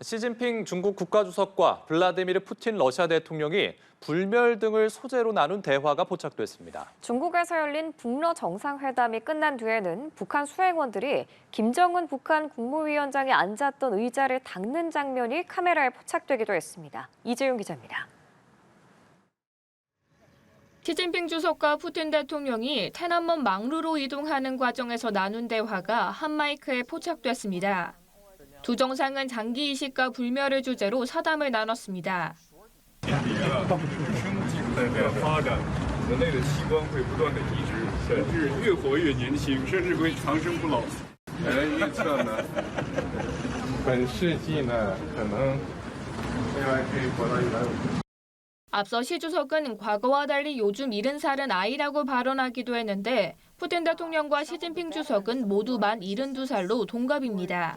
시진핑 중국 국가주석과 블라디미르 푸틴 러시아 대통령이 불멸 등을 소재로 나눈 대화가 포착됐습니다. 중국에서 열린 북러 정상회담이 끝난 뒤에는 북한 수행원들이 김정은 북한 국무위원장이 앉았던 의자를 닦는 장면이 카메라에 포착되기도 했습니다. 이재용 기자입니다. 시진핑 주석과 푸틴 대통령이 테난먼 망루로 이동하는 과정에서 나눈 대화가 한 마이크에 포착됐습니다. 두 정상은 장기 이식과 불멸을 주제로 사담을 나눴습니다. 代表发展，人类的器官会不断的移植，甚至越活越年轻，甚至会长生不老。预测呢，本世纪呢，可能未来可以活到150。 앞서 시 주석은 과거와 달리 요즘 70살은 아이라고 발언하기도 했는데 푸틴 대통령과 시진핑 주석은 모두 만 72살로 동갑입니다.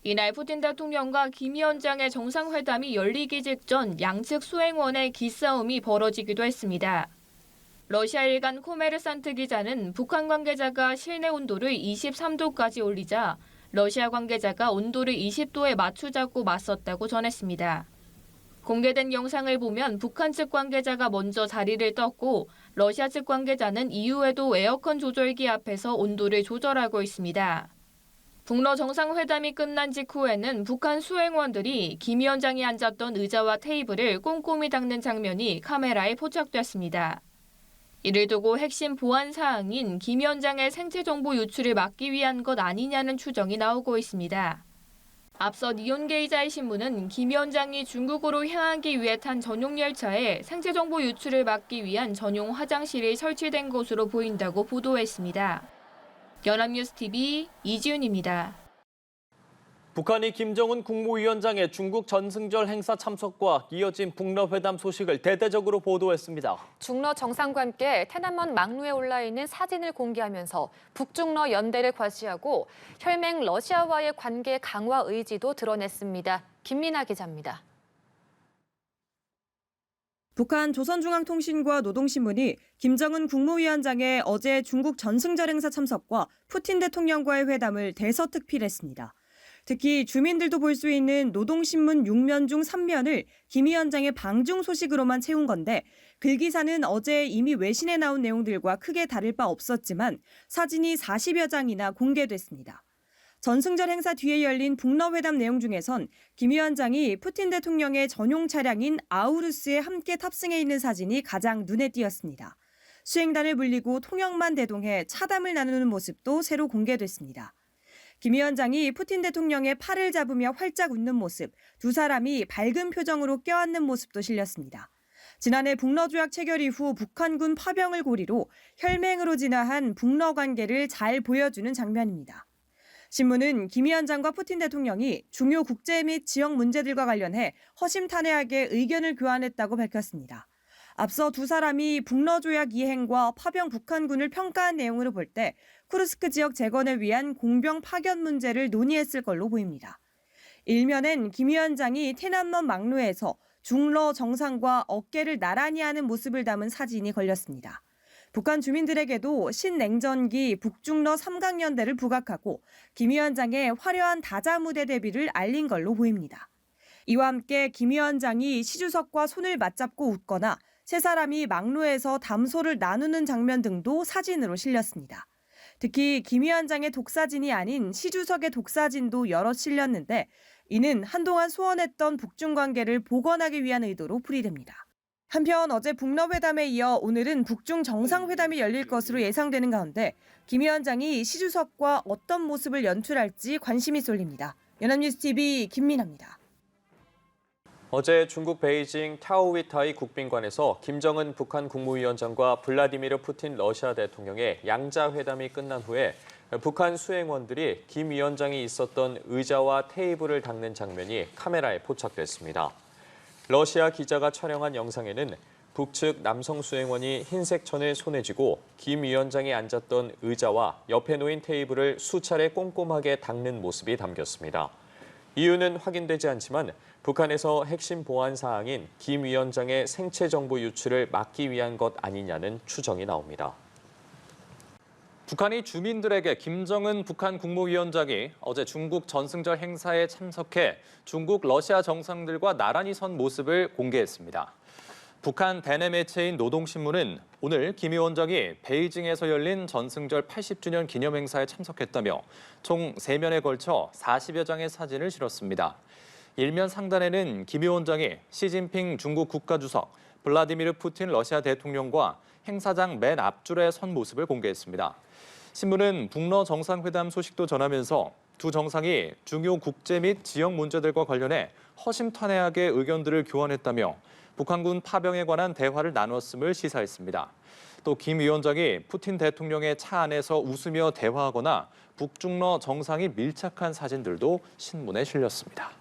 이날 푸틴 대통령과 김 위원장의 정상회담이 열리기 직전 양측 수행원의 기싸움이 벌어지기도 했습니다. 러시아 일간 코메르산트 기자는 북한 관계자가 실내 온도를 23도까지 올리자 러시아 관계자가 온도를 20도에 맞추자고 맞섰다고 전했습니다. 공개된 영상을 보면 북한 측 관계자가 먼저 자리를 떴고 러시아 측 관계자는 이후에도 에어컨 조절기 앞에서 온도를 조절하고 있습니다. 북러 정상회담이 끝난 직후에는 북한 수행원들이 김 위원장이 앉았던 의자와 테이블을 꼼꼼히 닦는 장면이 카메라에 포착됐습니다. 이를 두고 핵심 보안 사항인 김 위원장의 생체 정보 유출을 막기 위한 것 아니냐는 추정이 나오고 있습니다. 앞서 니온게이자의 신문은 김 위원장이 중국으로 향하기 위해 탄 전용 열차에 생체 정보 유출을 막기 위한 전용 화장실이 설치된 것으로 보인다고 보도했습니다. 연합뉴스TV 이지윤입니다. 북한이 김정은 국무위원장의 중국 전승절 행사 참석과 이어진 북러 회담 소식을 대대적으로 보도했습니다. 중러 정상과 함께 테난먼 망루에 올라 있는 사진을 공개하면서 북중러 연대를 과시하고 혈맹 러시아와의 관계 강화 의지도 드러냈습니다. 김민아 기자입니다. 북한 조선중앙통신과 노동신문이 김정은 국무위원장의 어제 중국 전승절 행사 참석과 푸틴 대통령과의 회담을 대서특필했습니다. 특히 주민들도 볼 수 있는 노동신문 6면 중 3면을 김 위원장의 방중 소식으로만 채운 건데 글기사는 어제 이미 외신에 나온 내용들과 크게 다를 바 없었지만 사진이 40여 장이나 공개됐습니다. 전승절 행사 뒤에 열린 북러 회담 내용 중에선 김 위원장이 푸틴 대통령의 전용 차량인 아우루스에 함께 탑승해 있는 사진이 가장 눈에 띄었습니다. 수행단을 물리고 통역만 대동해 차담을 나누는 모습도 새로 공개됐습니다. 김 위원장이 푸틴 대통령의 팔을 잡으며 활짝 웃는 모습, 두 사람이 밝은 표정으로 껴안는 모습도 실렸습니다. 지난해 북러 조약 체결 이후 북한군 파병을 고리로 혈맹으로 진화한 북러 관계를 잘 보여주는 장면입니다. 신문은 김 위원장과 푸틴 대통령이 중요 국제 및 지역 문제들과 관련해 허심탄회하게 의견을 교환했다고 밝혔습니다. 앞서 두 사람이 북러 조약 이행과 파병 북한군을 평가한 내용으로 볼 때 쿠르스크 지역 재건을 위한 공병 파견 문제를 논의했을 걸로 보입니다. 일면엔 김 위원장이 테난먼 망루에서 중러 정상과 어깨를 나란히 하는 모습을 담은 사진이 걸렸습니다. 북한 주민들에게도 신냉전기 북중러 3강연대를 부각하고 김 위원장의 화려한 다자 무대 데뷔를 알린 걸로 보입니다. 이와 함께 김 위원장이 시 주석과 손을 맞잡고 웃거나 세 사람이 망루에서 담소를 나누는 장면 등도 사진으로 실렸습니다. 특히 김 위원장의 독사진이 아닌 시 주석의 독사진도 여럿 실렸는데 이는 한동안 소원했던 북중 관계를 복원하기 위한 의도로 풀이됩니다. 한편 어제 북러 회담에 이어 오늘은 북중 정상회담이 열릴 것으로 예상되는 가운데 김 위원장이 시 주석과 어떤 모습을 연출할지 관심이 쏠립니다. 연합뉴스TV 김민아입니다. 어제 중국 베이징 타오위타이 국빈관에서 김정은 북한 국무위원장과 블라디미르 푸틴 러시아 대통령의 양자 회담이 끝난 후에 북한 수행원들이 김 위원장이 있었던 의자와 테이블을 닦는 장면이 카메라에 포착됐습니다. 러시아 기자가 촬영한 영상에는 북측 남성 수행원이 흰색 천을 손에 쥐고 김 위원장이 앉았던 의자와 옆에 놓인 테이블을 수차례 꼼꼼하게 닦는 모습이 담겼습니다. 이유는 확인되지 않지만 북한에서 핵심 보안 사항인 김 위원장의 생체 정보 유출을 막기 위한 것 아니냐는 추정이 나옵니다. 북한이 주민들에게 김정은 북한 국무위원장이 어제 중국 전승절 행사에 참석해 중국, 러시아 정상들과 나란히 선 모습을 공개했습니다. 북한 대내 매체인 노동신문은 오늘 김 위원장이 베이징에서 열린 전승절 80주년 기념행사에 참석했다며 총 3면에 걸쳐 40여 장의 사진을 실었습니다. 일면 상단에는 김 위원장이 시진핑 중국 국가주석, 블라디미르 푸틴 러시아 대통령과 행사장 맨 앞줄에 선 모습을 공개했습니다. 신문은 북러 정상회담 소식도 전하면서 두 정상이 중요 국제 및 지역 문제들과 관련해 허심탄회하게 의견들을 교환했다며 북한군 파병에 관한 대화를 나눴음을 시사했습니다. 또 김 위원장이 푸틴 대통령의 차 안에서 웃으며 대화하거나 북중러 정상이 밀착한 사진들도 신문에 실렸습니다.